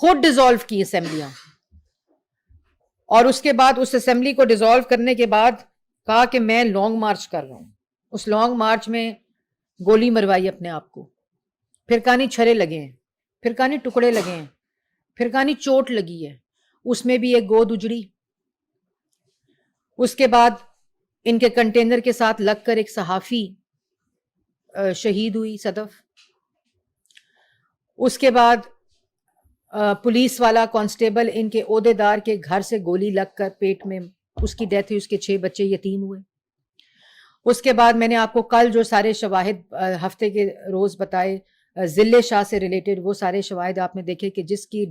خود ڈیزالو کی اسمبلیاں, اور اس کے بعد اس اسمبلی کو ڈیزالو کرنے کے بعد کہا کہ میں لانگ مارچ کر رہا ہوں. اس لانگ مارچ میں گولی مروائی اپنے آپ کو, پھر کہانی چھرے لگے ہیں, پھر کہانی ٹکڑے لگے ہیں, پھر کہانی چوٹ لگی ہے, اس میں بھی ایک گود اجڑی. اس کے بعد ان کے کنٹینر کے ساتھ لگ کر ایک صحافی شہید ہوئی, صدف. اس کے بعد پولیس والا کانسٹیبل ان کے عہدے دار کے گھر سے گولی لگ کر پیٹ میں اس کی ڈیتھ ہوئی, اس کے 6 بچے یتیم ہوئے. اس کے بعد میں نے آپ کو کل جو سارے شواہد ہفتے کے روز بتائے ضلع شاہ سے ریلیٹڈ, وہ سارے شواہد آپ نے دیکھے کہ جس کی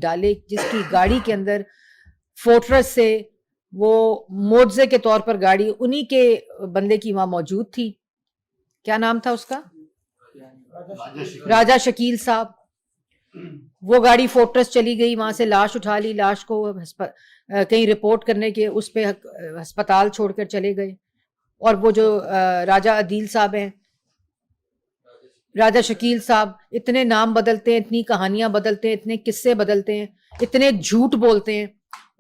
گاڑی کے اندر فورٹرس سے وہ معجزے کے طور پر گاڑی انہی کے بندے کی وہاں موجود تھی. کیا نام تھا اس کا؟ راجہ شکیل صاحب. وہ گاڑی فورٹرس چلی گئی, وہاں سے لاش اٹھا لی, لاش کو کہیں رپورٹ کرنے کے اس پہ ہسپتال چھوڑ کر چلے گئے. اور وہ جو راجہ عدیل صاحب ہیں, راجہ شکیل صاحب, اتنے نام بدلتے ہیں, اتنی کہانیاں بدلتے ہیں, اتنے قصے بدلتے ہیں, اتنے جھوٹ بولتے ہیں.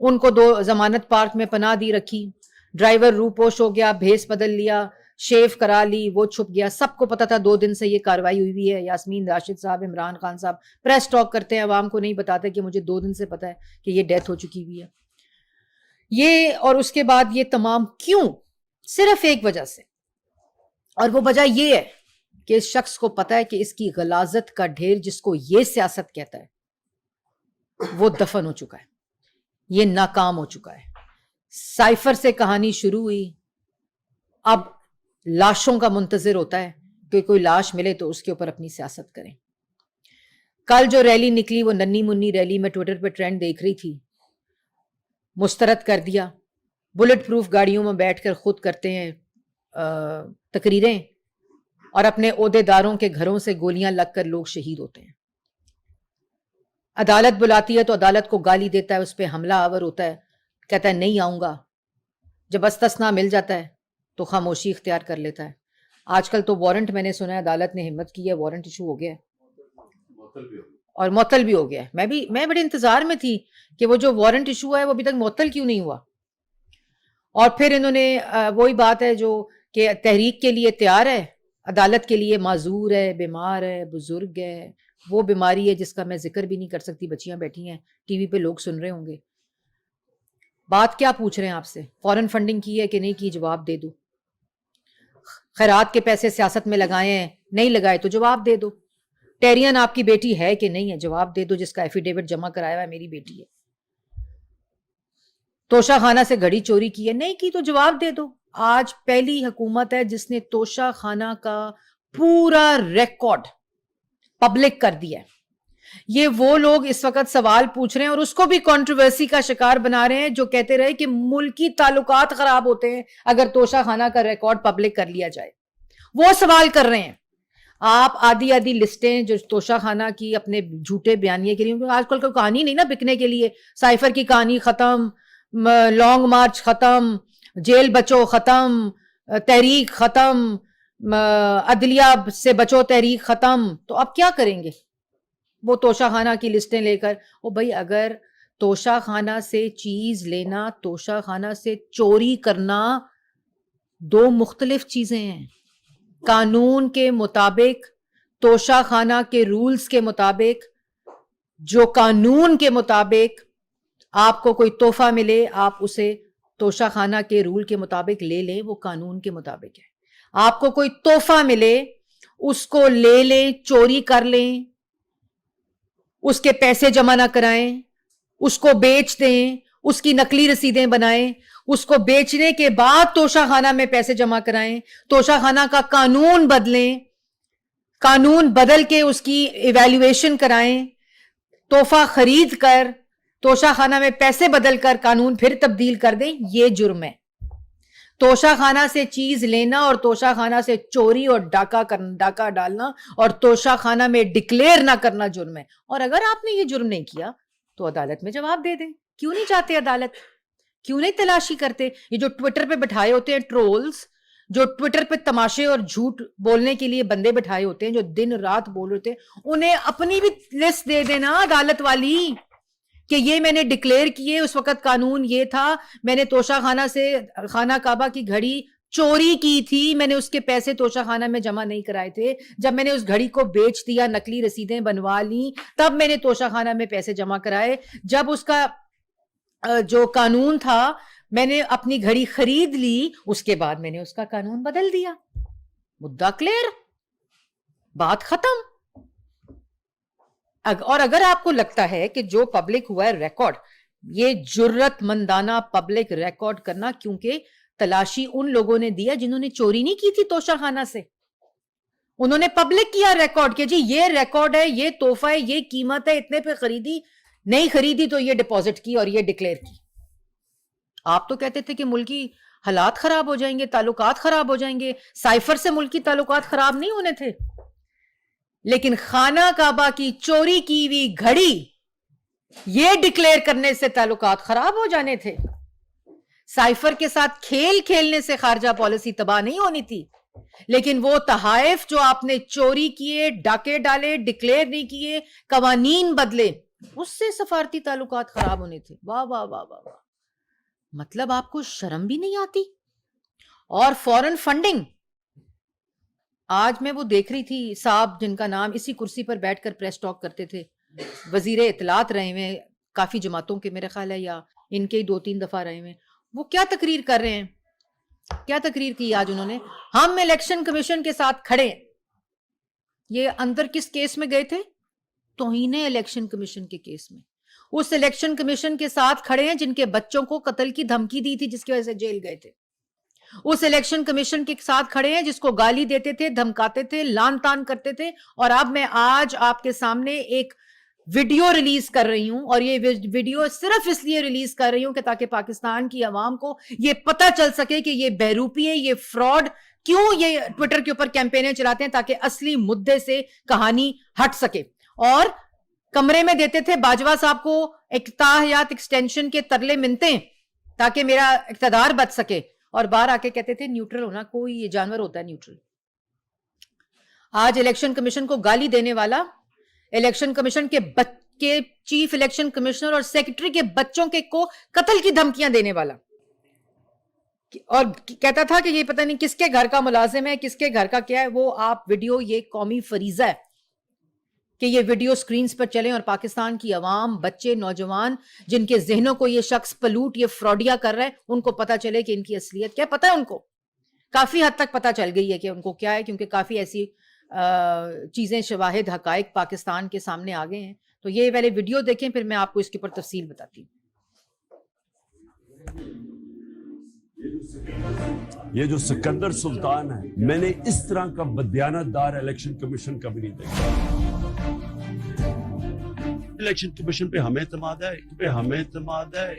ان کو 2 ضمانت پارک میں پناہ دی رکھی, ڈرائیور روپوش ہو گیا, بھیس بدل لیا, شیو کرا لی, وہ چھپ گیا. سب کو پتا تھا 2 دن سے یہ کاروائی ہوئی ہے. یاسمین راشد صاحب, عمران خان صاحب پریس ٹاک کرتے ہیں, عوام کو نہیں بتاتے کہ مجھے 2 دن سے پتا ہے کہ یہ ڈیتھ ہو چکی ہوئی ہے. یہ اور اس کے بعد یہ تمام کیوں؟ صرف ایک وجہ سے, اور وہ وجہ یہ ہے کہ اس شخص کو پتا ہے کہ اس کی غلاظت کا ڈھیر, جس کو یہ سیاست کہتا ہے, وہ دفن ہو چکا ہے, یہ ناکام ہو چکا ہے. سائفر سے کہانی شروع ہوئی, اب لاشوں کا منتظر ہوتا ہے کہ کوئی لاش ملے تو اس کے اوپر اپنی سیاست کریں. کل جو ریلی نکلی وہ ننی منی ریلی, میں ٹویٹر پہ ٹرینڈ دیکھ رہی تھی, مسترد کر دیا. بلٹ پروف گاڑیوں میں بیٹھ کر خود کرتے ہیں تقریریں, اور اپنے عہدے داروں کے گھروں سے گولیاں لگ کر لوگ شہید ہوتے ہیں. عدالت بلاتی ہے تو عدالت کو گالی دیتا ہے, اس پہ حملہ آور ہوتا ہے, کہتا ہے نہیں آؤں گا. جب استثنا مل جاتا ہے تو خاموشی اختیار کر لیتا ہے. آج کل تو وارنٹ, میں نے سنا ہے عدالت نے ہمت کی ہے, وارنٹ ایشو ہو گیا ہے اور معطل بھی ہو گیا ہے. میں بڑے انتظار میں تھی کہ وہ جو وارنٹ ایشو ہے وہ ابھی تک معطل کیوں نہیں ہوا. اور پھر انہوں نے وہی بات ہے جو کہ تحریک کے لیے تیار ہے, عدالت کے لیے معذور ہے, بیمار ہے, بزرگ ہے, وہ بیماری ہے جس کا میں ذکر بھی نہیں کر سکتی. بچیاں بیٹھی ہیں ٹی وی پہ, لوگ سن رہے ہوں گے. بات کیا پوچھ رہے ہیں آپ سے؟ فورن فنڈنگ کی ہے کہ نہیں کی, جواب دے دو. خیرات کے پیسے سیاست میں لگائے ہیں, نہیں لگائے تو جواب دے دو. ٹیرین آپ کی بیٹی ہے کہ نہیں ہے, جواب دے دو. جس کا ایفیڈیوٹ جمع کرایا ہے میری بیٹی ہے. توشہ خانہ سے گھڑی چوری کی ہے, نہیں کی تو جواب دے دو. آج پہلی حکومت ہے جس نے توشہ خانہ کا پورا ریکارڈ پبلک کر دیا ہے. یہ وہ لوگ اس وقت سوال پوچھ رہے ہیں اور اس کو بھی کنٹروورسی کا شکار بنا رہے ہیں جو کہتے رہے کہ ملکی تعلقات خراب ہوتے ہیں اگر توشہ خانہ کا ریکارڈ پبلک کر لیا جائے. وہ سوال کر رہے ہیں. آپ آدھی لسٹیں جو توشہ خانہ کی اپنے جھوٹے بیانیے کے لیے, آج کل کوئی کہانی نہیں نا بکنے کے لیے. سائفر کی کہانی ختم, لانگ مارچ ختم, جیل بچو ختم, تحریک ختم, عدلیہ سے بچو تحریک ختم. تو اب کیا کریں گے وہ توشہ خانہ کی لسٹیں لے کر؟ او بھائی, اگر توشہ خانہ سے چیز لینا, توشہ خانہ سے چوری کرنا 2 مختلف چیزیں ہیں. قانون کے مطابق, توشہ خانہ کے رولز کے مطابق, جو قانون کے مطابق آپ کو کوئی تحفہ ملے آپ اسے توشہ خانہ کے رول کے مطابق لے لیں, وہ قانون کے مطابق ہے. آپ کو کوئی تحفہ ملے اس کو لے لیں, چوری کر لیں, اس کے پیسے جمع نہ کرائیں, اس کو بیچ دیں, اس کی نقلی رسیدیں بنائیں, اس کو بیچنے کے بعد توشہ خانہ میں پیسے جمع کرائیں, توشہ خانہ کا قانون بدلیں, قانون بدل کے اس کی ایویلیویشن کرائیں, تحفہ خرید کر توشہ خانہ میں پیسے بدل کر قانون پھر تبدیل کر دیں, یہ جرم ہے. توشہ خانہ سے چیز لینا اور توشہ خانہ سے چوری اور ڈاکہ ڈالنا اور توشہ خانہ میں ڈکلیئر نہ کرنا جرم ہے. اور اگر آپ نے یہ جرم نہیں کیا تو عدالت میں جواب دے دیں. کیوں نہیں جاتے عدالت؟ کیوں نہیں تلاشی کرتے؟ یہ جو ٹویٹر پہ بٹھائے ہوتے ہیں ٹرولز, جو ٹویٹر پہ تماشے اور جھوٹ بولنے کے لیے بندے بٹھائے ہوتے ہیں جو دن رات بول رہے ہوتے ہیں, انہیں اپنی بھی لسٹ دے دینا عدالت والی. کہ یہ میں نے ڈکلیئر کیے. اس وقت قانون یہ تھا, میں نے توشہ خانہ سے خانہ کعبہ کی گھڑی چوری کی تھی, میں نے اس کے پیسے توشہ خانہ میں جمع نہیں کرائے تھے. جب میں نے اس گھڑی کو بیچ دیا, نقلی رسیدیں بنوا لی, تب میں نے توشہ خانہ میں پیسے جمع کرائے. جب اس کا جو قانون تھا, میں نے اپنی گھڑی خرید لی, اس کے بعد میں نے اس کا قانون بدل دیا. مدعا کلیئر, بات ختم. اور اگر آپ کو لگتا ہے کہ جو پبلک ہوا ہے ریکارڈ, یہ جرت مندانہ پبلک ریکارڈ کرنا, کیونکہ تلاشی ان لوگوں نے دیا جنہوں نے چوری نہیں کی تھی توشہ خانہ سے, انہوں نے پبلک کیا ریکارڈ کہ جی یہ ریکارڈ ہے, یہ تحفہ ہے, یہ قیمت ہے, اتنے پہ خریدی, نہیں خریدی تو یہ ڈپازٹ کی اور یہ ڈکلیئر کی. آپ تو کہتے تھے کہ ملکی حالات خراب ہو جائیں گے, تعلقات خراب ہو جائیں گے. سائفر سے ملکی تعلقات خراب نہیں ہونے تھے, لیکن خانہ کعبہ کی چوری کی ہوئی گھڑی یہ ڈکلیئر کرنے سے تعلقات خراب ہو جانے تھے. سائفر کے ساتھ کھیل کھیلنے سے خارجہ پالیسی تباہ نہیں ہونی تھی, لیکن وہ تحائف جو آپ نے چوری کیے, ڈاکے ڈالے, ڈکلیئر نہیں کیے, قوانین بدلے, اس سے سفارتی تعلقات خراب ہونے تھے. واہ واہ واہ واہ واہ, مطلب آپ کو شرم بھی نہیں آتی. اور فورن فنڈنگ, آج میں وہ دیکھ رہی تھی, صاحب جن کا نام اسی کرسی پر بیٹھ کر پریس ٹاک کرتے تھے, وزیر اطلاعات رہے ہوئے کافی جماعتوں کے, میرے خیال ہے, یا ان کے 2-3 دفعہ رہے ہوئے, وہ کیا تقریر کر رہے ہیں, کیا تقریر کی آج انہوں نے, ہم الیکشن کمیشن کے ساتھ کھڑے ہیں. یہ اندر کس کیس میں گئے تھے؟ توہین الیکشن کمیشن کے کیس میں. اس الیکشن کمیشن کے ساتھ کھڑے ہیں جن کے بچوں کو قتل کی دھمکی دی تھی, جس کی وجہ سے جیل گئے تھے. اس الیکشن کمیشن کے ساتھ کھڑے ہیں جس کو گالی دیتے تھے, دھمکاتے تھے, لان تان کرتے تھے. اور اب میں آج آپ کے سامنے ایک ویڈیو ریلیز کر رہی ہوں, اور یہ ویڈیو صرف اس لیے ریلیز کر رہی ہوں کہ تاکہ پاکستان کی عوام کو یہ پتہ چل سکے کہ یہ بہروپی ہے, یہ فراڈ, کیوں یہ ٹویٹر کے اوپر کیمپینیں چلاتے ہیں, تاکہ اصلی مدے سے کہانی ہٹ سکے. اور کمرے میں دیتے تھے باجوہ صاحب کو اقتداریات ایکسٹینشن کے ترلے منتے ہیں تاکہ میرا اقتدار بچ سکے, اور باہر آ کے کہتے تھے نیوٹرل ہونا, کوئی یہ جانور ہوتا ہے نیوٹرل. آج الیکشن کمیشن کو گالی دینے والا, الیکشن کمیشن کے چیف الیکشن کمشنر اور سیکرٹری کے بچوں کے کو قتل کی دھمکیاں دینے والا, اور کہتا تھا کہ یہ پتہ نہیں کس کے گھر کا ملازم ہے, کس کے گھر کا کیا ہے. وہ آپ ویڈیو, یہ قومی فریضہ ہے کہ یہ ویڈیو سکرینز پر چلیں, اور پاکستان کی عوام, بچے, نوجوان جن کے ذہنوں کو یہ شخص پلوٹ, یہ فراڈیا کر رہا ہے, ان کو پتہ چلے کہ ان کی اصلیت کیا. پتہ ہے ان کو, کافی حد تک پتہ چل گئی ہے کہ ان کو کیا ہے, کیونکہ کافی ایسی چیزیں, شواہد, حقائق پاکستان کے سامنے آ گئے ہیں. تو یہ پہلے ویڈیو دیکھیں, پھر میں آپ کو اس کے اوپر تفصیل بتاتی ہوں. یہ جو سکندر سلطان ہے, میں نے اس طرح کا بدیانت دار الیکشن کمیشن کبھی نہیں دیکھا. الیکشن کمیشن پہ ہمیں اعتماد ہے,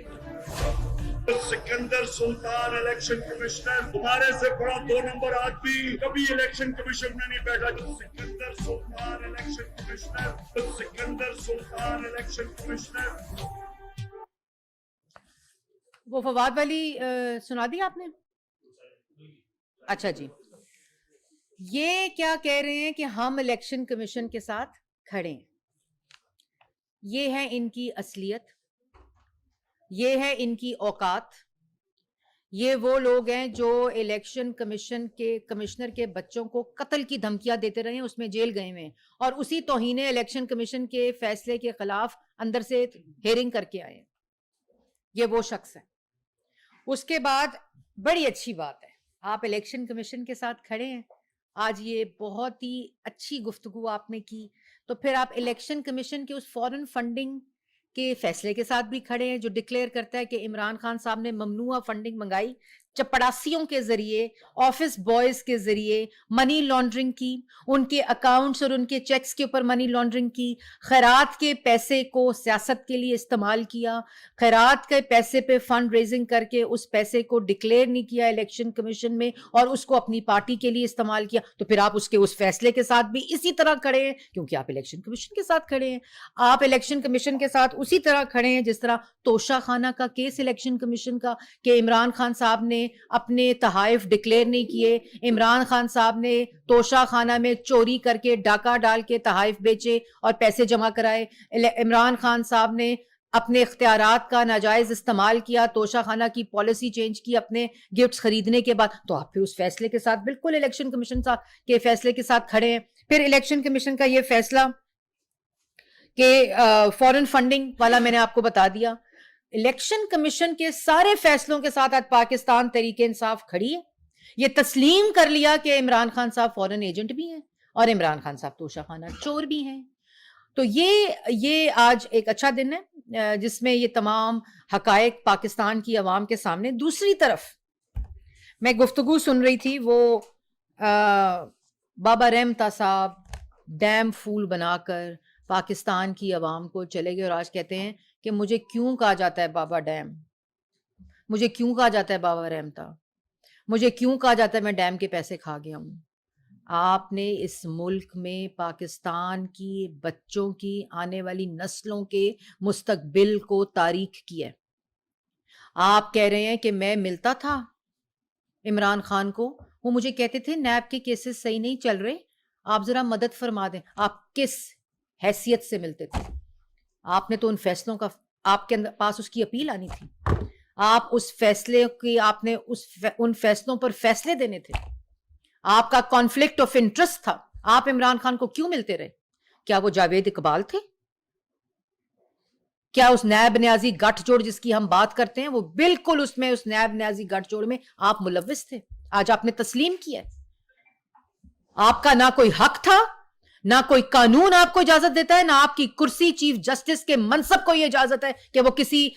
سکندر سلطان الیکشن کمشنر, تمہارے سے بڑا 2 نمبر آدمی کبھی الیکشن کمیشن میں نہیں بیٹھا. سکندر سلطان الیکشن کمشنر, سکندر سلطان الیکشن کمشنر. وہ فواد والی سنا دی آپ نے؟ اچھا جی, یہ کیا کہہ رہے ہیں کہ ہم الیکشن کمیشن کے ساتھ کھڑے ہیں. یہ ہے ان کی اصلیت, یہ ہے ان کی اوقات. یہ وہ لوگ ہیں جو الیکشن کمیشن کے کمشنر کے بچوں کو قتل کی دھمکیاں دیتے رہے ہیں, اس میں جیل گئے ہوئے ہیں, اور اسی توہین الیکشن کمیشن کے فیصلے کے خلاف اندر سے ہیرنگ کر کے آئے ہیں. یہ وہ شخص ہے. اس کے بعد بڑی اچھی بات ہے, آپ الیکشن کمیشن کے ساتھ کھڑے ہیں. آج یہ بہت ہی اچھی گفتگو آپ نے کی, تو پھر آپ الیکشن کمیشن کے اس فورن فنڈنگ کے فیصلے کے ساتھ بھی کھڑے ہیں جو ڈکلیئر کرتا ہے کہ عمران خان صاحب نے ممنوعہ فنڈنگ منگائی, چپڑاسیوں کے ذریعے, آفس بوائز کے ذریعے منی لانڈرنگ کی, ان کے اکاؤنٹس اور ان کے چیکس کے اوپر منی لانڈرنگ کی, خیرات کے پیسے کو سیاست کے لیے استعمال کیا, خیرات کے پیسے پہ فنڈ ریزنگ کر کے اس پیسے کو ڈکلیئر نہیں کیا الیکشن کمیشن میں, اور اس کو اپنی پارٹی کے لیے استعمال کیا. تو پھر آپ اس کے اس فیصلے کے ساتھ بھی اسی طرح کھڑے ہیں, کیونکہ آپ الیکشن کمیشن کے ساتھ کھڑے ہیں. آپ الیکشن کمیشن کے ساتھ اسی طرح کھڑے ہیں جس طرح توشہ خانہ کا کیس الیکشن کمیشن کا, کہ عمران خان صاحب نے اپنے تحائف ڈکلیئر نہیں کیے, عمران خان صاحب نے توشہ خانہ میں چوری کر کے, ڈاکہ ڈال کے تحائف بیچے اور پیسے جمع کرائے, عمران خان صاحب نے اپنے اختیارات کا ناجائز استعمال کیا, توشہ خانہ کی پالیسی چینج کی اپنے گفٹس خریدنے کے بعد, تو آپ پھر اس فیصلے کے ساتھ بالکل الیکشن کمیشن کے فیصلے کے ساتھ کھڑے ہیں. پھر الیکشن کمیشن کا یہ فیصلہ کہ فورن فنڈنگ والا میں نے آپ کو بتا دیا. الیکشن کمیشن کے سارے فیصلوں کے ساتھ آج پاکستان تحریک انصاف کھڑی ہے. یہ تسلیم کر لیا کہ عمران خان صاحب فورن ایجنٹ بھی ہیں اور عمران خان صاحب توشہ خانہ چور بھی ہیں. تو یہ آج ایک اچھا دن ہے جس میں یہ تمام حقائق پاکستان کی عوام کے سامنے. دوسری طرف میں گفتگو سن رہی تھی, وہ بابا رحمتا صاحب ڈیم فول بنا کر پاکستان کی عوام کو چلے گئے اور آج کہتے ہیں کہ مجھے کیوں کہا جاتا ہے بابا ڈیم, مجھے کیوں کہا جاتا ہے بابا رحمتا, مجھے کیوں کہا جاتا ہے میں ڈیم کے پیسے کھا گیا ہوں. آپ نے اس ملک میں پاکستان کی بچوں کی, آنے والی نسلوں کے مستقبل کو تاریک کیا ہے. آپ کہہ رہے ہیں کہ میں ملتا تھا عمران خان کو, وہ مجھے کہتے تھے نیب کے کیسز صحیح نہیں چل رہے, آپ ذرا مدد فرما دیں. آپ کس حیثیت سے ملتے تھے؟ آپ نے تو ان فیصلوں کا, آپ کے پاس اس کی اپیل آنی تھی, آپ اس فیصلے کی, آپ نے ان فیصلوں پر فیصلے دینے تھے. آپ کا کانفلکٹ آف انٹرسٹ تھا. آپ عمران خان کو کیوں ملتے رہے؟ کیا وہ جاوید اقبال تھے؟ کیا اس نیب نیازی گٹھ جوڑ جس کی ہم بات کرتے ہیں وہ بالکل اس نیب نیازی گٹھ جوڑ میں آپ ملوث تھے؟ آج آپ نے تسلیم کیا. آپ کا نہ کوئی حق تھا, نہ کوئی قانون آپ کو اجازت دیتا ہے, نہ آپ کی کرسی چیف جسٹس کے منصب کو یہ اجازت ہے کہ وہ کسی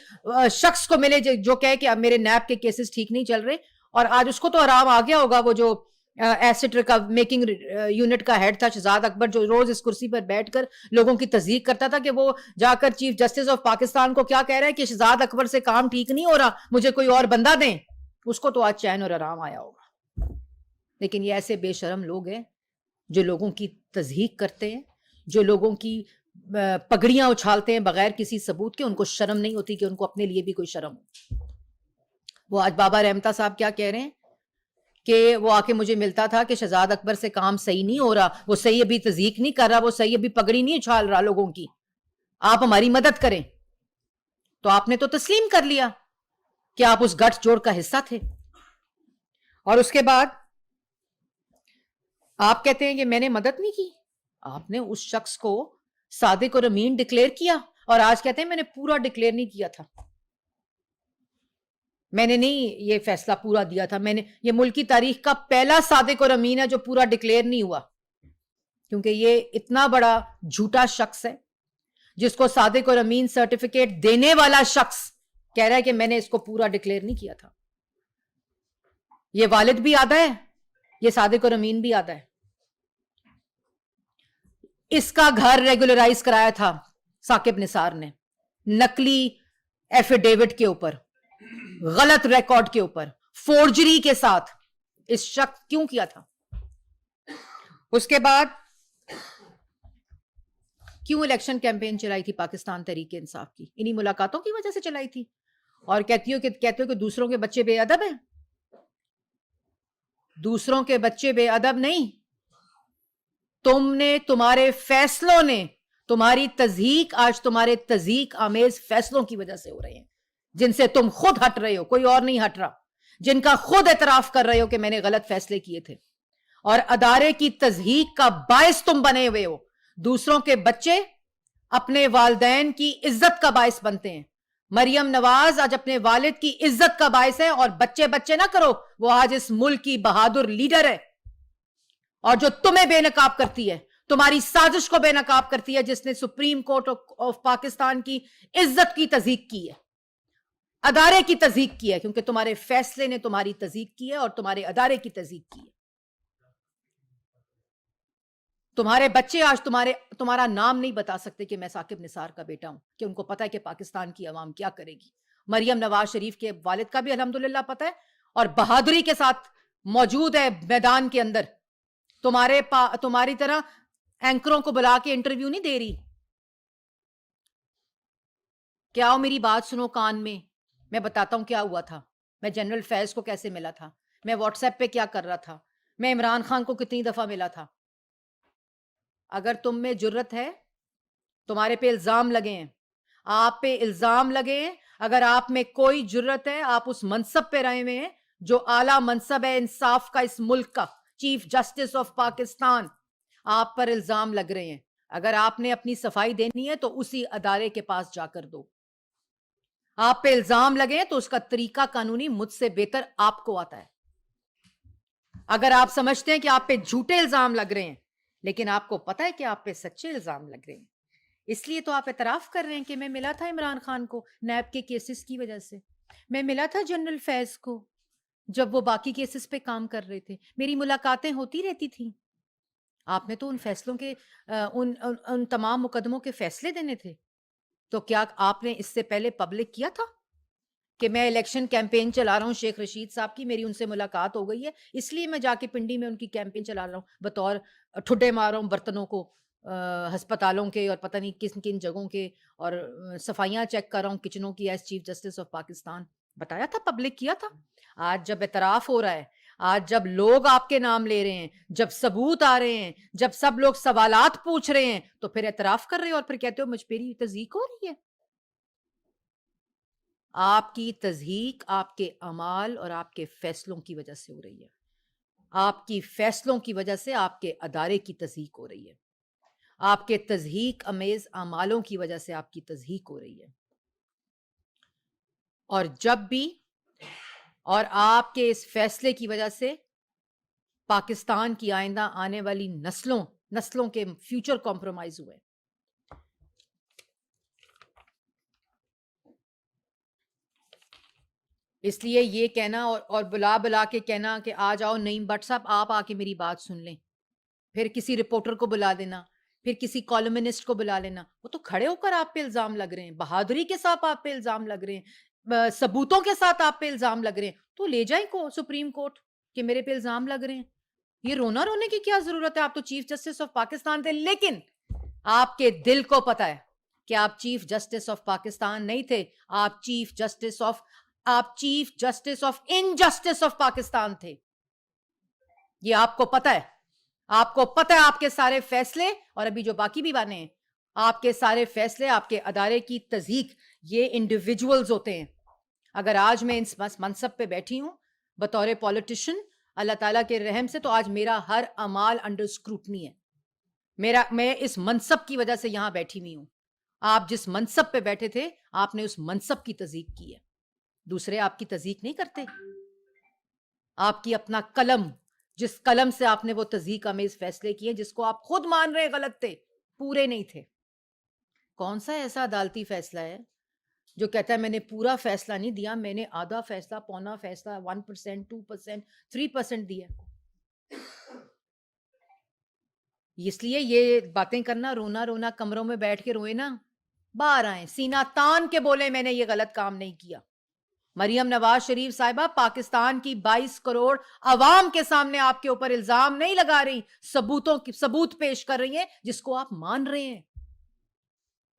شخص کو ملے جو کہے کہ اب میرے نیب کے کیسز ٹھیک نہیں چل رہے. اور آج اس کو تو آرام آ گیا ہوگا, وہ جو ایسٹ میکنگ یونٹ کا ہیڈ تھا شہزاد اکبر, جو روز اس کرسی پر بیٹھ کر لوگوں کی تصدیق کرتا تھا کہ وہ جا کر چیف جسٹس آف پاکستان کو کیا کہہ رہا ہے کہ شہزاد اکبر سے کام ٹھیک نہیں ہو رہا, مجھے کوئی اور بندہ دیں. اس کو تو آج چین اور آرام آیا ہوگا. لیکن یہ ایسے بے شرم لوگ ہیں جو لوگوں کی تضحیق کرتے ہیں, جو لوگوں کی پگڑیاں اچھالتے ہیں بغیر کسی ثبوت کے. ان کو شرم نہیں ہوتی کہ ان کو اپنے لیے بھی کوئی شرم ہو. وہ آج بابا رحمتا صاحب کیا کہہ رہے ہیں کہ وہ آ کے مجھے ملتا تھا کہ شہزاد اکبر سے کام صحیح نہیں ہو رہا, وہ صحیح ابھی تضحیق نہیں کر رہا, وہ صحیح ابھی پگڑی نہیں اچھال رہا لوگوں کی, آپ ہماری مدد کریں. تو آپ نے تو تسلیم کر لیا کہ آپ اس گٹھ جوڑ کا حصہ تھے. اور اس کے بعد آپ کہتے ہیں کہ میں نے مدد نہیں کی. آپ نے اس شخص کو صادق اور امین ڈکلیئر کیا اور آج کہتے ہیں میں نے پورا ڈکلیئر نہیں کیا تھا, میں نے نہیں یہ فیصلہ پورا دیا تھا, میں نے, یہ ملک کی تاریخ کا پہلا صادق اور امین ہے جو پورا ڈکلیئر نہیں ہوا. کیونکہ یہ اتنا بڑا جھوٹا شخص ہے جس کو صادق اور امین سرٹیفکیٹ دینے والا شخص کہہ رہا ہے کہ میں نے اس کو پورا ڈکلیئر نہیں کیا تھا. یہ والد بھی آدھا ہے, یہ صادق اور امین بھی آدھا ہے. اس کا گھر ریگولرائز کرایا تھا ثاقب نثار نے, نقلی ایفیڈیوٹ کے اوپر, غلط ریکارڈ کے اوپر, فورجری کے ساتھ. اس شخص کیوں کیا تھا؟ اس کے بعد کیوں الیکشن کیمپین چلائی تھی پاکستان تحریک انصاف کی؟ انہی ملاقاتوں کی وجہ سے چلائی تھی. اور کہتے ہو کہ دوسروں کے بچے بے ادب ہیں. دوسروں کے بچے بے ادب نہیں, تم نے, تمہارے فیصلوں نے, تمہاری تضحیق آج تمہارے تضحیق آمیز فیصلوں کی وجہ سے ہو رہے ہیں جن سے تم خود ہٹ رہے ہو, کوئی اور نہیں ہٹ رہا, جن کا خود اعتراف کر رہے ہو کہ میں نے غلط فیصلے کیے تھے. اور ادارے کی تضحیق کا باعث تم بنے ہوئے ہو. دوسروں کے بچے اپنے والدین کی عزت کا باعث بنتے ہیں. مریم نواز آج اپنے والد کی عزت کا باعث ہے, اور بچے بچے نہ کرو, وہ آج اس ملک کی بہادر لیڈر ہے. اور جو تمہیں بے نقاب کرتی ہے, تمہاری سازش کو بے نقاب کرتی ہے, جس نے سپریم کورٹ آف پاکستان کی عزت کی تضحیق کی ہے, ادارے کی تضحیق کی ہے, کیونکہ تمہارے فیصلے نے تمہاری تضحیق کی ہے اور تمہارے ادارے کی تضحیق کی ہے. تمہارے بچے آج تمہارا نام نہیں بتا سکتے کہ میں ثاقب نثار کا بیٹا ہوں, کہ ان کو پتا ہے کہ پاکستان کی عوام کیا کرے گی. مریم نواز شریف کے والد کا بھی الحمدللہ پتا ہے, اور بہادری کے ساتھ موجود ہے میدان کے اندر. تمہاری طرح اینکروں کو بلا کے انٹرویو نہیں دے رہی. کیا ہو, میری بات سنو کان میں, میں بتاتا ہوں کیا ہوا تھا, میں جنرل فیض کو کیسے ملا تھا, میں واٹس ایپ پہ کیا کر رہا تھا, میں عمران خان کو کتنی دفعہ ملا تھا. اگر تم میں جرت ہے, تمہارے پہ الزام لگے ہیں, آپ پہ الزام لگے ہیں, اگر آپ میں کوئی جرت ہے, آپ اس منصب پہ رہے ہوئے ہیں جو اعلیٰ منصب ہے انصاف کا اس ملک کا, چیف جسٹس آف پاکستان, آپ پر الزام لگ رہے ہیں. اگر آپ نے اپنی صفائی دینی ہے تو اسی ادارے کے پاس جا کر دو. آپ پہ الزام لگے تو اس کا طریقہ قانونی مجھ سے بہتر آپ کو آتا ہے. اگر آپ سمجھتے ہیں کہ آپ پہ جھوٹے الزام لگ رہے ہیں لیکن آپ کو پتا ہے کہ آپ پہ سچے الزام لگ رہے ہیں, اس لیے تو آپ اعتراف کر رہے ہیں کہ میں ملا تھا عمران خان کو نیب کے کیسز کی وجہ سے, میں ملا تھا جنرل فیض کو جب وہ باقی کیسز پہ کام کر رہے تھے, میری ملاقاتیں ہوتی رہتی تھیں. آپ نے تو ان فیصلوں کے ان تمام مقدموں کے فیصلے دینے تھے. تو کیا آپ نے اس سے پہلے پبلک کیا تھا کہ میں الیکشن کیمپین چلا رہا ہوں شیخ رشید صاحب کی, میری ان سے ملاقات ہو گئی ہے اس لیے میں جا کے پنڈی میں ان کی کیمپین چلا رہا ہوں, بطور ٹھڈے مار رہا ہوں برتنوں کو, ہسپتالوں کے اور پتہ نہیں کن کن جگہوں کے, اور صفائیاں چیک کر رہا ہوں کچنوں کی as chief justice of Pakistan. بتایا تھا, پبلک کیا تھا. آج جب اعتراف ہو رہا ہے, آج جب لوگ آپ کے نام لے رہے ہیں, جب ثبوت آ رہے ہیں, جب سب لوگ سوالات پوچھ رہے ہیں, تو پھر اعتراف کر رہے ہو اور پھر کہتے ہو مجھ پہ تضحیق ہو رہی ہے. آپ کی تضحیق آپ کے اعمال اور آپ کے فیصلوں کی وجہ سے ہو رہی ہے. آپ کی فیصلوں کی وجہ سے آپ کے ادارے کی تضحیق ہو رہی ہے. آپ کے تضحیق امیز اعمالوں کی وجہ سے آپ کی تضحیق ہو رہی ہے. اور جب بھی اور آپ کے اس فیصلے کی وجہ سے پاکستان کی آئندہ آنے والی نسلوں کے فیوچر کمپرومائز ہوئے. اس لیے یہ کہنا اور بلا کے کہنا کہ آ جاؤ نعیم بٹ صاحب, آپ آ کے میری بات سن لیں, پھر کسی رپورٹر کو بلا دینا, پھر کسی کالمنسٹ کو بلا لینا, وہ تو کھڑے ہو کر آپ پہ الزام لگ رہے ہیں, بہادری کے ساتھ آپ پہ الزام لگ رہے ہیں, ثبوتوں کے ساتھ آپ پہ الزام لگ رہے ہیں, تو لے جائیں کو سپریم کورٹ کہ میرے پہ الزام لگ رہے ہیں. یہ رونے کی کیا ضرورت ہے, آپ تو چیف جسٹس آف پاکستان تھے. لیکن آپ کے دل کو پتا ہے کہ آپ چیف جسٹس آف پاکستان نہیں تھے, آپ chief justice of injustice of Pakistan تھے. یہ آپ کو پتا ہے. آپ کو پتا ہے آپ کے سارے فیصلے, اور ابھی جو باقی بھی بانے ہیں, آپ کے سارے فیصلے, آپ کے ادارے کی تضحیق, یہ انڈیویجولز ہوتے ہیں. اگر آج میں اس منصب پہ بیٹھی ہوں بطور پولیٹیشین, اللہ تعالیٰ کے رحم سے, تو آج میرا ہر اعمال انڈر اسکروٹنی ہے. میں اس منصب کی وجہ سے یہاں بیٹھی ہوئی ہوں. آپ جس منصب پہ بیٹھے تھے, آپ نے اس منصب کی تضحیق کی ہے. دوسرے آپ کی تضحیق نہیں کرتے. آپ کی اپنا قلم, جس قلم سے آپ نے وہ تضحیق امیز فیصلے کیے جس کو آپ خود مان رہے غلط تھے, پورے نہیں تھے. کون سا ایسا عدالتی فیصلہ ہے جو کہتا ہے میں نے پورا فیصلہ نہیں دیا, میں نے آدھا فیصلہ, پونا فیصلہ, 1%, 2%, 3% دیا. اس لیے یہ باتیں کرنا, رونا کمروں میں بیٹھ کے روئے نا, باہر آئیں, سینہ تان کے بولے میں نے یہ غلط کام نہیں کیا. مریم نواز شریف صاحبہ پاکستان کی 22 کروڑ عوام کے سامنے آپ کے اوپر الزام نہیں لگا رہی, ثبوت پیش کر رہی ہیں جس کو آپ مان رہے ہیں.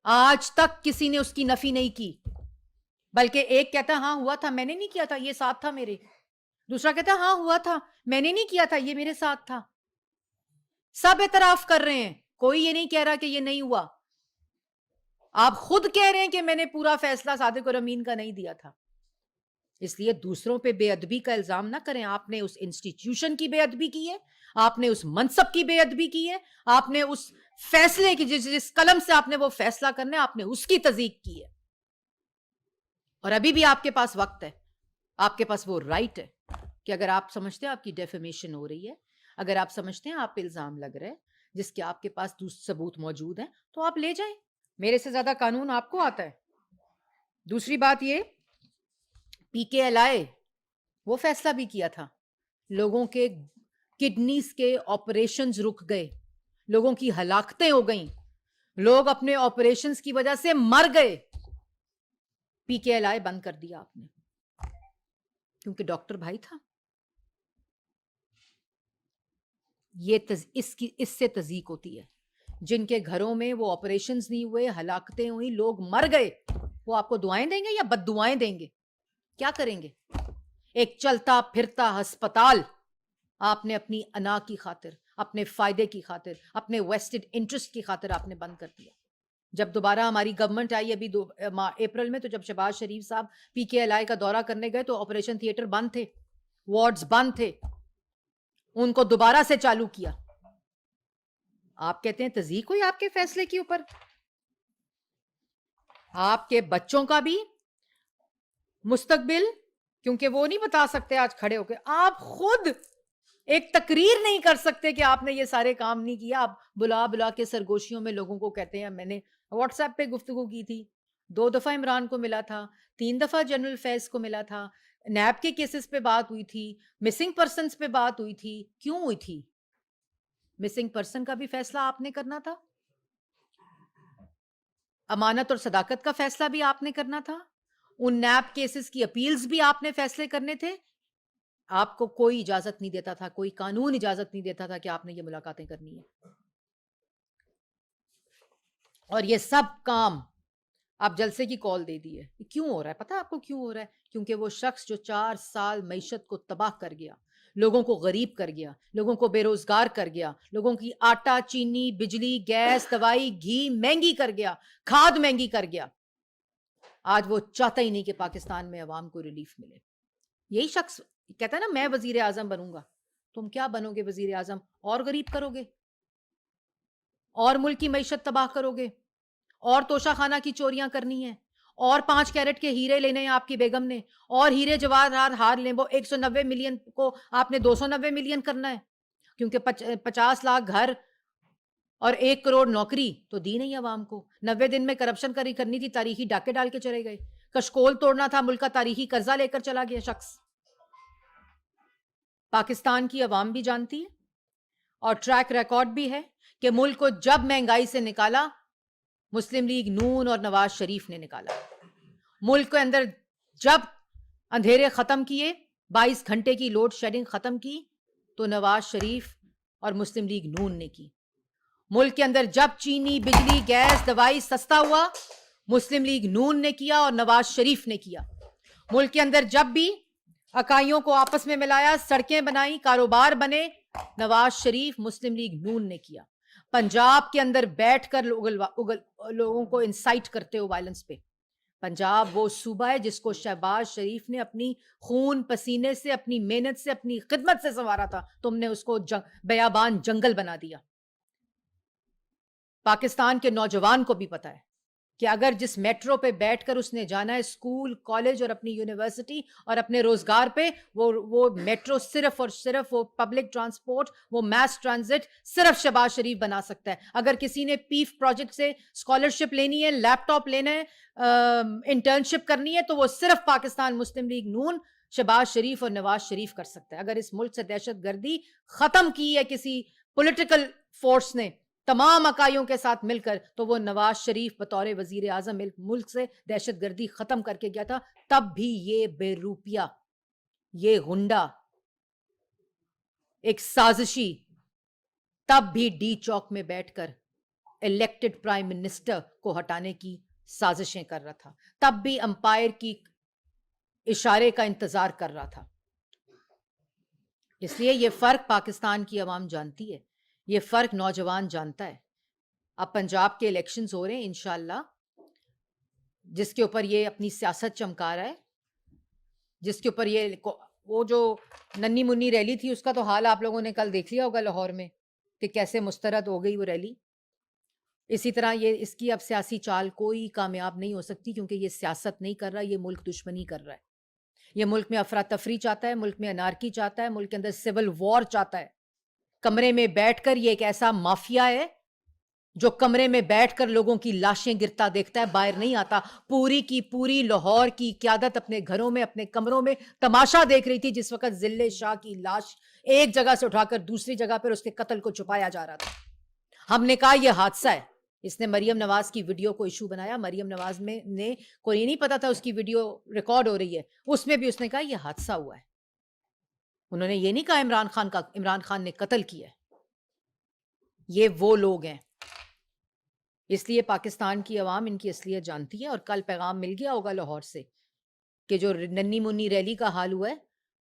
آج تک کسی نے اس کی نفی نہیں کی, بلکہ ایک کہتا ہاں ہوا تھا, میں نے نہیں کیا تھا, یہ ساتھ تھا میرے. دوسرا کہتا ہاں ہوا تھا, میں نے نہیں کیا تھا, یہ میرے ساتھ تھا. سب اعتراف کر رہے ہیں, کوئی یہ نہیں کہہ رہا کہ یہ نہیں ہوا. آپ خود کہہ رہے ہیں کہ میں نے پورا فیصلہ صادق اور امین کا نہیں دیا تھا. اس لیے دوسروں پہ بے ادبی کا الزام نہ کریں. آپ نے اس انسٹیٹیوشن کی بے ادبی کی ہے, آپ نے اس منصب کی بے ادبی کی ہے, آپ نے اس فیصلے کی جس قلم سے آپ نے وہ فیصلہ کرنا ہے, آپ نے اس کی تضحیق کی ہے. اور ابھی بھی آپ کے پاس وقت ہے, آپ کے پاس وہ رائٹ ہے کہ اگر آپ سمجھتے ہیں آپ کی ڈیفیمیشن ہو رہی ہے, اگر آپ سمجھتے ہیں آپ پہ الزام لگ رہے ہیں جس کے آپ کے پاس ثبوت موجود ہیں, تو آپ لے جائیں. میرے سے زیادہ قانون آپ کو آتا ہے. دوسری بات یہ, پی کے ایل آئی وہ فیصلہ بھی کیا تھا, لوگوں کے کڈنیز کے آپریشنز رک گئے, لوگوں کی ہلاکتیں ہو گئیں, لوگ اپنے آپریشنز کی وجہ سے مر گئے. پی کے ایل آئی بند کر دیا آپ نے, کیونکہ ڈاکٹر بھائی تھا. اس سے تضحیق ہوتی ہے. جن کے گھروں میں وہ آپریشنز نہیں ہوئے, ہلاکتیں ہوئی, لوگ مر گئے, وہ آپ کو دعائیں دیں گے یا بد دعائیں دیں گے؟ کیا کریں گے؟ ایک چلتا پھرتا ہسپتال آپ نے اپنی انا کی خاطر, اپنے فائدے کی خاطر, اپنے ویسٹڈ انٹرسٹ کی خاطر آپ نے بند کر دیا. جب دوبارہ ہماری گورنمنٹ آئی ابھی اپریل میں، تو جب شہباز شریف صاحب پی کے ایل آئی کا دورہ کرنے گئے تو آپریشن تھیٹر بند تھے، وارڈز بند تھے، ان کو دوبارہ سے چالو کیا. آپ کہتے ہیں تضییق ہوئی آپ کے فیصلے کے اوپر. آپ کے بچوں کا بھی مستقبل، کیونکہ وہ نہیں بتا سکتے آج کھڑے ہو کے، آپ خود ایک تقریر نہیں کر سکتے کہ آپ نے یہ سارے کام نہیں کیا. آپ بلا بلا کے سرگوشیوں میں لوگوں کو کہتے ہیں. میں نے واٹس ایپ پہ گفتگو کی تھی، 2 دفعہ عمران کو ملا تھا، 3 دفعہ جنرل فیض کو ملا تھا، نیب کے کیسز پہ بات ہوئی تھی، مسنگ پرسنز پہ بات ہوئی تھی. کیوں ہوئی تھی؟ مسنگ پرسن کا بھی فیصلہ آپ نے کرنا تھا، امانت اور صداقت کا فیصلہ بھی آپ نے کرنا تھا، ان نیب کیسز کی اپیلز بھی آپ نے فیصلے کرنے تھے. آپ کو کوئی اجازت نہیں دیتا تھا، کوئی قانون اجازت نہیں دیتا تھا کہ آپ نے یہ ملاقاتیں کرنی ہیں. اور یہ سب کام آپ جلسے کی کال دے دی ہے. کیوں ہو رہا ہے؟ پتہ آپ کو کیوں ہو رہا ہے؟ کیونکہ وہ شخص جو 4 سال معیشت کو تباہ کر گیا، لوگوں کو غریب کر گیا، لوگوں کو بے روزگار کر گیا، لوگوں کی آٹا، چینی، بجلی، گیس، دوائی، گھی مہنگی کر گیا، کھاد مہنگی کر گیا، آج وہ چاہتا ہی نہیں کہ پاکستان میں عوام کو ریلیف ملے. یہی شخص کہتا ہے نا میں وزیر اعظم بنوں گا. تم کیا بنو گے وزیر اعظم؟ اور غریب کرو گے، اور ملک کی معیشت تباہ کرو گے، اور توشہ خانہ کی چوریاں کرنی ہیں، اور 5 کیرٹ کے ہیرے لینے ہیں آپ کی بیگم نے، اور ہیرے جواہرات ہار لیں. وہ 190 ملین کو آپ نے 290 ملین کرنا ہے، کیونکہ 50 لاکھ گھر اور 1 کروڑ نوکری تو دی نہیں عوام کو. 90 دن میں کرپشن کرنی تھی، تاریخی ڈاکے ڈال کے چلے گئے. کشکول توڑنا تھا، ملک کا تاریخی قرضہ لے کر چلا گیا شخص. پاکستان کی عوام بھی جانتی ہے اور ٹریک ریکارڈ بھی ہے کہ ملک کو جب مہنگائی سے نکالا مسلم لیگ نون اور نواز شریف نے نکالا. ملک کے اندر جب اندھیرے ختم کیے، 22 گھنٹے کی لوڈ شیڈنگ ختم کی تو نواز شریف اور مسلم لیگ نون نے کی. ملک کے اندر جب چینی، بجلی، گیس، دوائی سستا ہوا، مسلم لیگ نون نے کیا اور نواز شریف نے کیا. ملک کے اندر جب بھی اکائیوں کو آپس میں ملایا، سڑکیں بنائی، کاروبار بنے، نواز شریف، مسلم لیگ نون نے کیا. پنجاب کے اندر بیٹھ کر لوگوں کو انسائٹ کرتے ہو وائلنس پہ. پنجاب وہ صوبہ ہے جس کو شہباز شریف نے اپنی خون پسینے سے، اپنی محنت سے، اپنی خدمت سے سنوارا تھا. تم نے اس کو بیابان جنگل بنا دیا. پاکستان کے نوجوان کو بھی پتا ہے کہ اگر جس میٹرو پہ بیٹھ کر اس نے جانا ہے اسکول، کالج اور اپنی یونیورسٹی اور اپنے روزگار پہ، وہ میٹرو صرف اور صرف وہ پبلک ٹرانسپورٹ، وہ میس ٹرانزٹ صرف شہباز شریف بنا سکتا ہے. اگر کسی نے پیف پروجیکٹ سے اسکالرشپ لینی ہے، لیپ ٹاپ لینا ہے، انٹرنشپ کرنی ہے، تو وہ صرف پاکستان مسلم لیگ نون، شہباز شریف اور نواز شریف کر سکتا ہے. اگر اس ملک سے دہشت گردی ختم کی ہے کسی پولیٹیکل فورس نے تمام اکائیوں کے ساتھ مل کر، تو وہ نواز شریف بطور وزیر اعظم ملک سے دہشت گردی ختم کر کے گیا تھا. تب بھی یہ بے روپیہ، یہ غنڈہ، ایک سازشی، تب بھی ڈی چوک میں بیٹھ کر الیکٹڈ پرائم منسٹر کو ہٹانے کی سازشیں کر رہا تھا. تب بھی امپائر کی اشارے کا انتظار کر رہا تھا. اس لیے یہ فرق پاکستان کی عوام جانتی ہے، یہ فرق نوجوان جانتا ہے. اب پنجاب کے الیکشنز ہو رہے ہیں انشاءاللہ، جس کے اوپر یہ اپنی سیاست چمکا رہا ہے، جس کے اوپر یہ وہ جو ننی منی ریلی تھی اس کا تو حال آپ لوگوں نے کل دیکھ لیا ہوگا لاہور میں کہ کیسے مسترد ہو گئی وہ ریلی. اسی طرح اس کی اب سیاسی چال کوئی کامیاب نہیں ہو سکتی، کیونکہ یہ سیاست نہیں کر رہا، یہ ملک دشمنی کر رہا ہے. یہ ملک میں افراتفری چاہتا ہے، ملک میں انارکی چاہتا ہے، ملک کے اندر سول وار چاہتا ہے. کمرے میں بیٹھ کر یہ ایک ایسا مافیا ہے جو کمرے میں بیٹھ کر لوگوں کی لاشیں گرتا دیکھتا ہے، باہر نہیں آتا. پوری کی پوری لاہور کی قیادت اپنے گھروں میں، اپنے کمروں میں تماشا دیکھ رہی تھی جس وقت ذل شاہ کی لاش ایک جگہ سے اٹھا کر دوسری جگہ پر اس کے قتل کو چھپایا جا رہا تھا. ہم نے کہا یہ حادثہ ہے. اس نے مریم نواز کی ویڈیو کو ایشو بنایا. مریم نواز نے کو یہ نہیں پتا تھا اس کی ویڈیو ریکارڈ ہو رہی ہے، اس میں بھی اس نے کہا یہ حادثہ ہوا ہے. انہوں نے یہ نہیں کہا عمران خان نے قتل کیا ہے. یہ وہ لوگ ہیں. اس لیے پاکستان کی عوام ان کی اصلیت جانتی ہے. اور کل پیغام مل گیا ہوگا لاہور سے کہ جو ننی منی ریلی کا حال ہوا ہے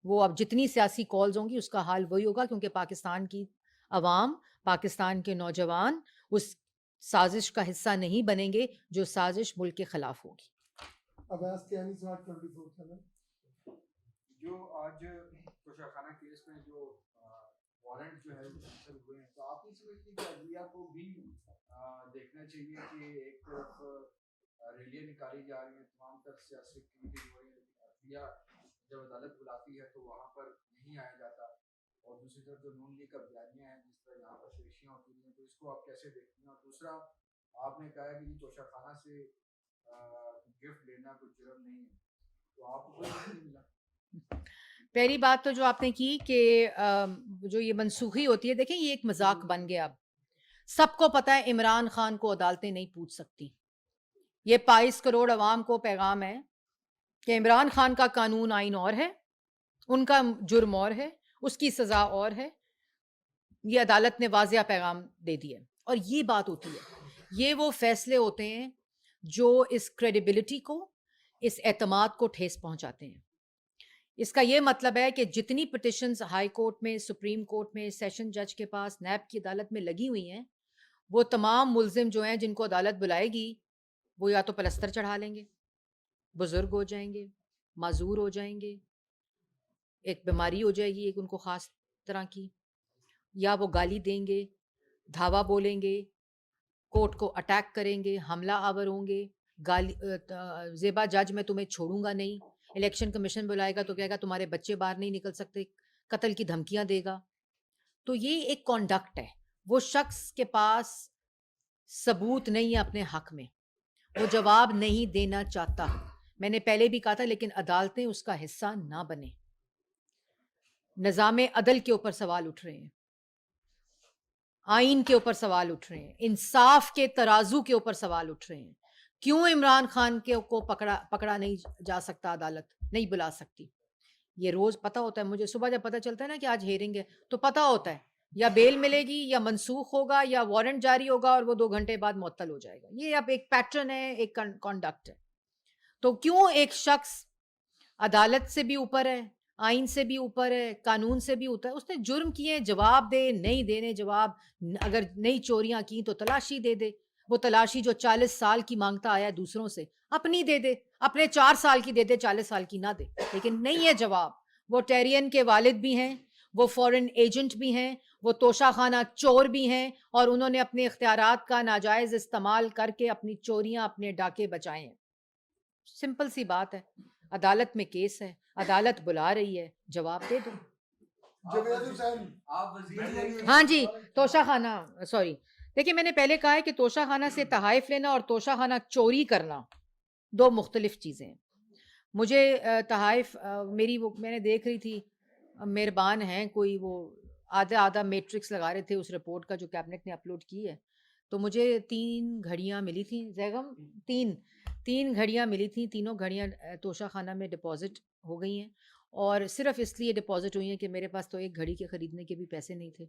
وہ اب جتنی سیاسی کالز ہوں گی اس کا حال وہی ہوگا، کیونکہ پاکستان کی عوام، پاکستان کے نوجوان اس سازش کا حصہ نہیں بنیں گے جو سازش ملک کے خلاف ہوگی. Abbas, can you start 24/7? جو آج توشہ خانہ کیس میں جو وارنٹ جو ہے حاصل ہوئے ہیں، تو آپ نہیں سمجھتے کہ عدلیہ کو بھی دیکھنا چاہیے کہ ایک طرف ریلیاں نکالی جا رہی ہیں، تمام طرف سیاسی ایکٹیویٹی ہو رہی ہے، لیکن عدلیہ جب عدالت بلاتی ہے تو وہاں پر نہیں آیا جاتا، اور دوسری طرف جو نون لیگ کا بیانیہ ہے جس طرح یہاں پر پیشیاں ہوتی ہیں، تو اس کو آپ کیسے دیکھتے ہیں؟ اور دوسرا آپ نے کہا کہ توشہ خانہ سے گفٹ لینا کوئی جرم نہیں ہے، تو آپ کو کوئی نہیں ملا؟ پہلی بات تو جو آپ نے کی کہ جو یہ منسوخی ہوتی ہے، دیکھیں یہ ایک مذاق بن گیا. اب سب کو پتہ ہے عمران خان کو عدالتیں نہیں پوچھ سکتی. یہ 22 کروڑ عوام کو پیغام ہے کہ عمران خان کا قانون آئین اور ہے، ان کا جرم اور ہے، اس کی سزا اور ہے. یہ عدالت نے واضح پیغام دے دیا. اور یہ بات ہوتی ہے، یہ وہ فیصلے ہوتے ہیں جو اس کریڈیبلٹی کو، اس اعتماد کو ٹھیس پہنچاتے ہیں. اس کا یہ مطلب ہے کہ جتنی پٹیشنز ہائی کورٹ میں، سپریم کورٹ میں، سیشن جج کے پاس، نیب کی عدالت میں لگی ہوئی ہیں، وہ تمام ملزم جو ہیں جن کو عدالت بلائے گی وہ یا تو پلستر چڑھا لیں گے، بزرگ ہو جائیں گے، معذور ہو جائیں گے، ایک بیماری ہو جائے گی ایک ان کو خاص طرح کی، یا وہ گالی دیں گے، دھاوا بولیں گے، کورٹ کو اٹیک کریں گے، حملہ آور ہوں گے، گالی زیبا جج میں تمہیں چھوڑوں گا نہیں، الیکشن کمیشن بلائے گا تو کہے گا تمہارے بچے باہر نہیں نکل سکتے، قتل کی دھمکیاں دے گا. تو یہ ایک کانڈکٹ ہے. وہ شخص کے پاس ثبوت نہیں ہے اپنے حق میں، وہ جواب نہیں دینا چاہتا. میں نے پہلے بھی کہا تھا، لیکن عدالتیں اس کا حصہ نہ بنیں. نظام عدل کے اوپر سوال اٹھ رہے ہیں، آئین کے اوپر سوال اٹھ رہے ہیں، انصاف کے ترازو کے اوپر سوال اٹھ رہے ہیں. کیوں عمران خان کو پکڑا نہیں جا سکتا، عدالت نہیں بلا سکتی؟ یہ روز پتہ ہوتا ہے مجھے، صبح جب پتہ چلتا ہے نا کہ آج ہیرنگ ہے تو پتہ ہوتا ہے یا بیل ملے گی یا منسوخ ہوگا یا وارنٹ جاری ہوگا اور وہ 2 گھنٹے بعد معطل ہو جائے گا. یہ اب ایک پیٹرن ہے، ایک کانڈکٹ ہے. تو کیوں ایک شخص عدالت سے بھی اوپر ہے، آئین سے بھی اوپر ہے، قانون سے بھی ہوتا ہے؟ اس نے جرم کیے، جواب دے. نہیں دینے جواب، اگر نئی چوریاں کی تو تلاشی دے دے. وہ تلاشی جو 40 سال کی مانگتا آیا دوسروں سے، اپنی دے دے، اپنے 4 سال کی دے دے، 40 سال کی نہ دے. لیکن نہیں ہے جواب. وہ ٹیرین کے والد بھی ہیں، وہ فورن ایجنٹ بھی ہیں، وہ توشہ خانہ چور بھی ہیں، اور انہوں نے اپنے اختیارات کا ناجائز استعمال کر کے اپنی چوریاں، اپنے ڈاکے بچائے ہیں. سمپل سی بات ہے. عدالت میں کیس ہے، عدالت بلا رہی ہے، جواب دے دو. جاوید حسین، آپ وزیر ہاں جی، توشہ خانہ، سوری، دیکھیں میں نے پہلے کہا ہے کہ توشہ خانہ سے تحائف لینا اور توشہ خانہ چوری کرنا 2 مختلف چیزیں ہیں. مجھے تحائف میں نے دیکھ رہی تھی، مہربان ہیں کوئی، وہ آدھا میٹرکس لگا رہے تھے اس رپورٹ کا جو کیبنٹ نے اپلوڈ کی ہے. تو مجھے 3 گھڑیاں ملی تھیں زیغم، 3 گھڑیاں ملی تھیں. تینوں گھڑیاں توشہ خانہ میں ڈپازٹ ہو گئی ہیں، اور صرف اس لیے ڈپازٹ ہوئی ہیں کہ میرے پاس تو ایک گھڑی کے خریدنے کے بھی پیسے نہیں تھے.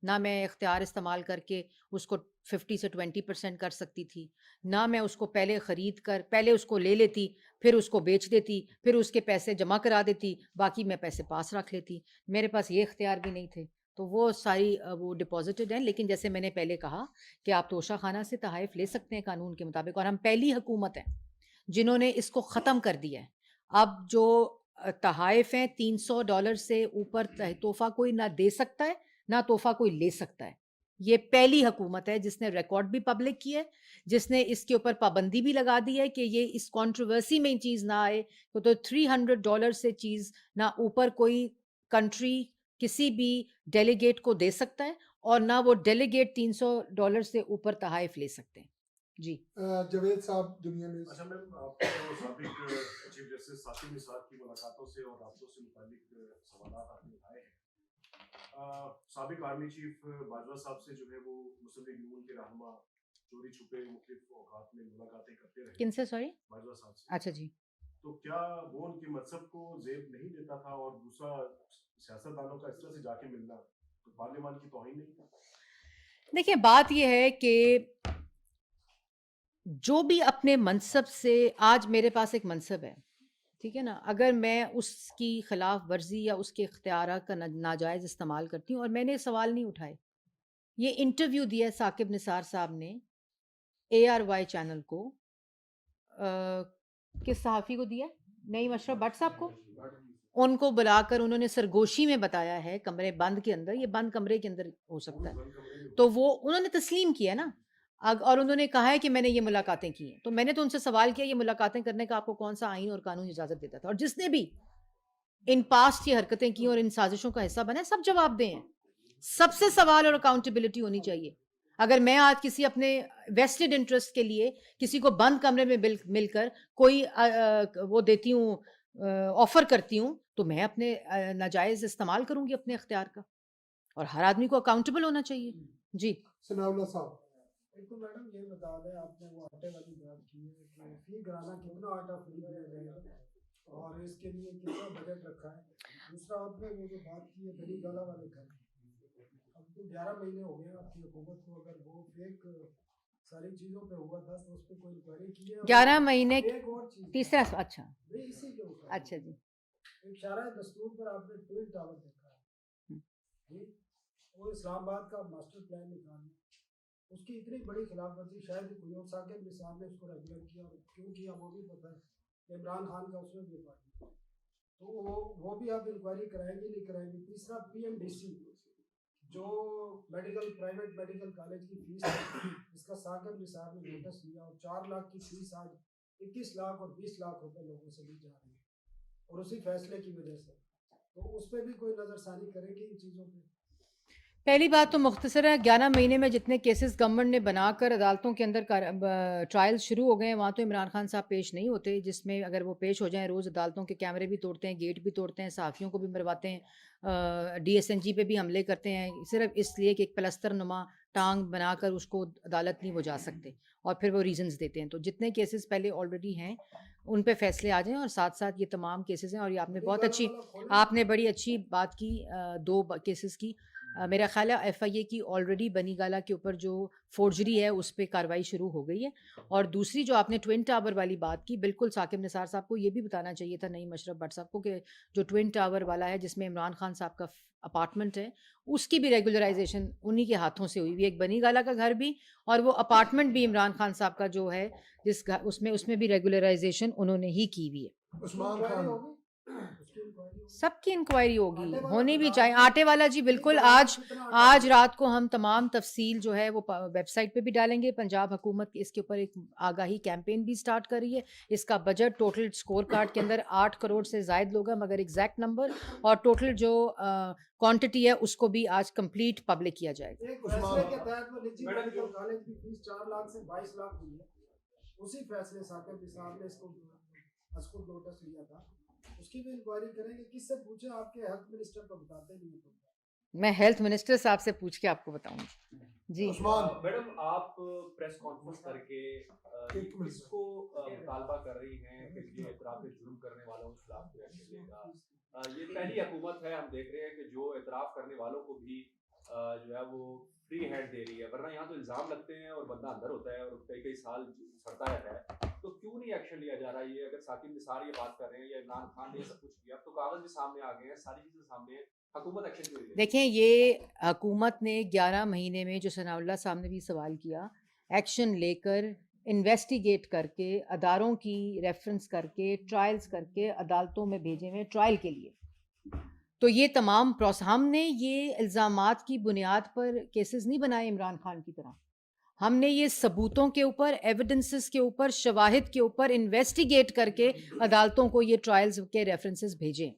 نہ میں اختیار استعمال کر کے اس کو 50 سے 20% کر سکتی تھی، نہ میں اس کو پہلے خرید کر پہلے اس کو لے لیتی، پھر اس کو بیچ دیتی، پھر اس کے پیسے جمع کرا دیتی، باقی میں پیسے پاس رکھ لیتی. میرے پاس یہ اختیار بھی نہیں تھے. تو وہ ساری وہ ڈپازٹڈ ہیں. لیکن جیسے میں نے پہلے کہا کہ آپ توشہ خانہ سے تحائف لے سکتے ہیں قانون کے مطابق، اور ہم پہلی حکومت ہیں جنہوں نے اس کو ختم کر دیا ہے. اب جو تحائف ہیں $300 سے اوپر تحفہ کوئی نہ دے سکتا ہے، نہ تحفہ کوئی لے سکتا ہے. یہ پہلی حکومت ہے جس نے ریکارڈ بھی پبلک کی ہے، جس نے اس کے اوپر پابندی بھی لگا دی ہے کہ یہ اس کنٹروورسی میں چیز نہ آئے. تو $300 سے چیز نہ اوپر کوئی کنٹری کسی بھی ڈیلیگیٹ کو دے سکتا ہے، اور نہ وہ ڈیلیگیٹ $300 سے اوپر تحائف لے سکتے ہیں. جی جاوید صاحب، دنیا نیوز. اچھا میم، آپ کو سابق چیف جسٹس ثاقب نثار کی ملاقاتوں سے اور رابطوں سے متعلق سوالات آپ نے اٹھائے ہیں. سابق آرمی چیف باجوہ صاحب سے جو ہے وہ مسلم لیگ نون کے رہنما چوری چھپے مختلف اوقات میں ملاقاتیں کرتے رہے. کن سے؟ سوری، باجوہ صاحب سے. اچھا جی. تو کیا وہ ان کے مذہب کو زیب نہیں دیتا تھا؟ اور دوسرا، سیاستدانوں کا اس طرح سے جا کے ملنا تو پارلیمان کی توہین نہیں تھا؟ دیکھیں بات یہ ہے کہ جو بھی اپنے منصب سے، آج میرے پاس ایک منصب ہے، ٹھیک ہے نا، اگر میں اس کی خلاف ورزی یا اس کے اختیارات کا ناجائز استعمال کرتی ہوں، اور میں نے سوال نہیں اٹھائے، یہ انٹرویو دیا ثاقب نثار صاحب نے ARY چینل کو کس صحافی کو دیا؟ نعیم اشرف بٹ صاحب کو. ان کو بلا کر انہوں نے سرگوشی میں بتایا ہے کمرے بند کے اندر، یہ بند کمرے کے اندر ہو سکتا ہے، تو وہ انہوں نے تسلیم کیا نا. اور انہوں نے کہا ہے کہ میں نے یہ ملاقاتیں کی ہیں. تو میں نے تو ان سے سوال کیا یہ ملاقاتیں کرنے کا آپ کو کون سا آئین اور قانون اجازت دیتا تھا؟ اور جس نے بھی ان پاسٹ یہ حرکتیں کی اور ان سازشوں کا حصہ بنے سب جواب دیں. سب سے سوال اور اکاؤنٹیبلٹی ہونی چاہیے. اگر میں آج کسی اپنے ویسٹڈ انٹرسٹ کے لیے کسی کو بند کمرے میں مل کر کوئی وہ دیتی ہوں، آفر کرتی ہوں، تو میں اپنے ناجائز استعمال کروں گی اپنے اختیار کا، اور ہر آدمی کو اکاؤنٹیبل ہونا چاہیے. جی ثناء اللہ صاحب. ایک تو میڈم یہ بتا دیں، آپ نے وہ آٹے والی بات کی ہے کہ فی گرانا کتنا آٹا فری دیا جائے گا اور اس کے لیے کتنا بجٹ رکھا ہے. دوسرا آپ نے وہ جو بات کی ہے بنی گالا والے گھر، اب تو 11 مہینے ہو گئے آپ کی حکومت کو، اگر وہ فیک ساری چیزوں پہ ہوا تھا تو اس پہ کوئی انکوائری کی ہے؟ 11 مہینے ایک اور چیز تیسرا. اچھا نہیں اسی کے اوپر، اچھا جی. ایک شارع دستور پر آپ نے ٹوئن ٹاور دیکھا ہے جی، وہ اسلام آباد کا ماسٹر پلان نکالا، اس کی اتنی بڑی خلاف ورزی شاید کوئی اور ثاقب نصاب نے اس کو ریگولر کیا، اور کیوں کیا وہ بھی پتہ ہے، عمران خان کا اس میں بھی پارٹی، تو وہ بھی آپ انکوائری کرائیں گے نہیں کرائیں گے؟ تیسرا PMDC جو میڈیکل پرائیویٹ میڈیکل کالج کی فیس ہے، اس کا ثاقب نصاب نے نوٹس لیا اور 4 لاکھ کی فیس آج 21 لاکھ اور 20 لاکھ روپے لوگوں سے لی جا رہی ہے، اور اسی فیصلے کی وجہ سے. تو اس پہ بھی کوئی نظر ثانی کرے گی ان چیزوں پہ؟ پہلی بات تو مختصر ہے، 11 مہینے میں جتنے کیسز گورنمنٹ نے بنا کر عدالتوں کے اندر ٹرائل شروع ہو گئے ہیں، وہاں تو عمران خان صاحب پیش نہیں ہوتے، جس میں اگر وہ پیش ہو جائیں روز عدالتوں کے کیمرے بھی توڑتے ہیں، گیٹ بھی توڑتے ہیں، صحافیوں کو بھی مرواتے ہیں، DSNG پہ بھی حملے کرتے ہیں، صرف اس لیے کہ ایک پلستر نما ٹانگ بنا کر اس کو عدالت نہیں وہ جا سکتے، اور پھر وہ ریزنز دیتے ہیں. تو جتنے کیسز پہلے آلریڈی ہیں ان پہ فیصلے آ جائیں، اور ساتھ ساتھ یہ تمام کیسز ہیں. اور یہ آپ نے بڑی اچھی بات کی 2 کیسز کی. میرا خیال ہے FIA کی آلریڈی بنی گالا کے اوپر جو فورجری ہے اس پہ کارروائی شروع ہو گئی ہے. اور دوسری جو آپ نے ٹوئن ٹاور والی بات کی، بالکل ثاقب نثار صاحب کو یہ بھی بتانا چاہیے تھا، نعیم اشرف بٹ صاحب کو، کہ جو ٹوئن ٹاور والا ہے جس میں عمران خان صاحب کا اپارٹمنٹ ہے، اس کی بھی ریگولرائزیشن انہی کے ہاتھوں سے ہوئی ہوئی. ایک بنی گالا کا گھر بھی اور وہ اپارٹمنٹ بھی عمران خان صاحب کا جو ہے جس گھر اس میں بھی ریگولرائزیشن انہوں نے ہی کی ہوئی ہے. عثمان خان. سب کی انکوائری ہوگی، ہونی بھی چاہیے. آٹے والا جی بالکل، آج رات کو ہم تمام تفصیل جو ہے وہ ویب سائٹ پہ بھی ڈالیں گے. پنجاب حکومت اس کے اوپر ایک آگاہی کیمپین بھی سٹارٹ کر رہی ہے. اس کا بجٹ ٹوٹل سکور کارڈ کے اندر 8 کروڑ سے زائد لوگا، مگر ایگزیکٹ نمبر اور ٹوٹل جو کوانٹٹی ہے اس کو بھی آج کمپلیٹ پبلک کیا جائے گا. ایک فیصلے کے تحت وہ نجی میڈیکل کالج کی فیس 4 لاکھ سے 22 لاکھ ہوئی ہے، اسی فیصلے ثاقب نصاب نے اس کو نوٹس لیا تھا، اس کی بھی انکوائری کریں گے. کس سے پوچھیں؟ آپ کے ہیلتھ منسٹر تو بتاتے نہیں ہیں. میں ہیلتھ منسٹر صاحب سے پوچھ کے آپ کو بتاؤں گی. جی میڈم، آپ پریس کانفرنس کر کے اس کو مطالبہ کر رہی ہیں کہ یہ اعتراف جرم کرنے والوں کے خلاف ایکشن لے گا. یہ پہلی حکومت ہے، ہم دیکھ رہے ہیں کہ جو اعتراف کرنے والوں کو بھی جو ہے وہ فری ہینڈ دے رہی ہے، ورنہ یہاں تو الزام لگتے ہیں اور بندہ اندر ہوتا ہے اور کئی سال سڑتا رہتا ہے. تو کیوں نہیں ایکشن لیا جا رہا؟ یہ اگر ثاقب نثار یہ بات کر رہے ہیں یا عمران خان نے یہ سب کچھ کیا، تو کاغذ بھی سامنے آ گئے ہیں، ساری چیزیں سامنے ہیں، حکومت ایکشن کیوں نہیں؟ دیکھیں، یہ حکومت نے 11 مہینے میں، جو ثناء اللہ صاحب نے بھی سوال کیا، ایکشن لے کر انویسٹیگیٹ کر کے اداروں کی ریفرنس کر کے ٹرائلز کر کے عدالتوں میں بھیجے ہوئے ٹرائل کے لیے. تو یہ تمام ہم نے یہ الزامات کی بنیاد پر کیسز نہیں بنائے عمران خان کی طرح. ہم نے یہ ثبوتوں کے اوپر، ایویڈنسز کے اوپر، شواہد کے اوپر انویسٹیگیٹ کر کے عدالتوں کو یہ ٹرائلز کے ریفرنسز بھیجیں.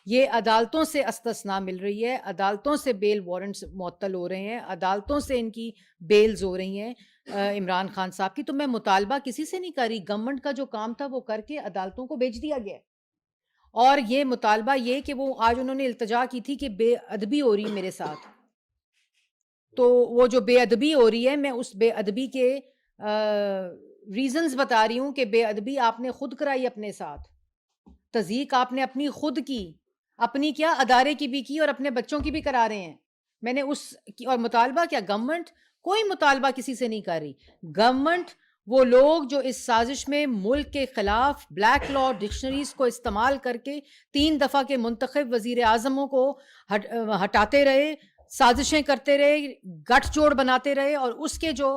یہ عدالتوں سے استثناء مل رہی ہے، عدالتوں سے بیل وارنٹس معطل ہو رہے ہیں، عدالتوں سے ان کی بیلز ہو رہی ہیں عمران خان صاحب کی. تو میں مطالبہ کسی سے نہیں کر رہی، گورنمنٹ کا جو کام تھا وہ کر کے عدالتوں کو بھیج دیا گیا. اور یہ مطالبہ یہ کہ وہ آج انہوں نے التجا کی تھی کہ بے ادبی ہو رہی ہے میرے ساتھ، تو وہ جو بے ادبی ہو رہی ہے، میں اس بے ادبی کے ریزنز بتا رہی ہوں کہ بے ادبی آپ نے خود کرائی اپنے ساتھ، تضییق آپ نے اپنی خود کی، اپنی کیا ادارے کی بھی کی اور اپنے بچوں کی بھی کرا رہے ہیں. میں نے اس کی، اور مطالبہ کیا، گورنمنٹ کوئی مطالبہ کسی سے نہیں کر رہی. گورنمنٹ وہ لوگ جو اس سازش میں ملک کے خلاف بلیک لا ڈکشنریز کو استعمال کر کے 3 دفعہ کے منتخب وزیر اعظموں کو ہٹاتے رہے، سازشیں کرتے رہے، گٹھ جوڑ بناتے رہے، اور اس کے جو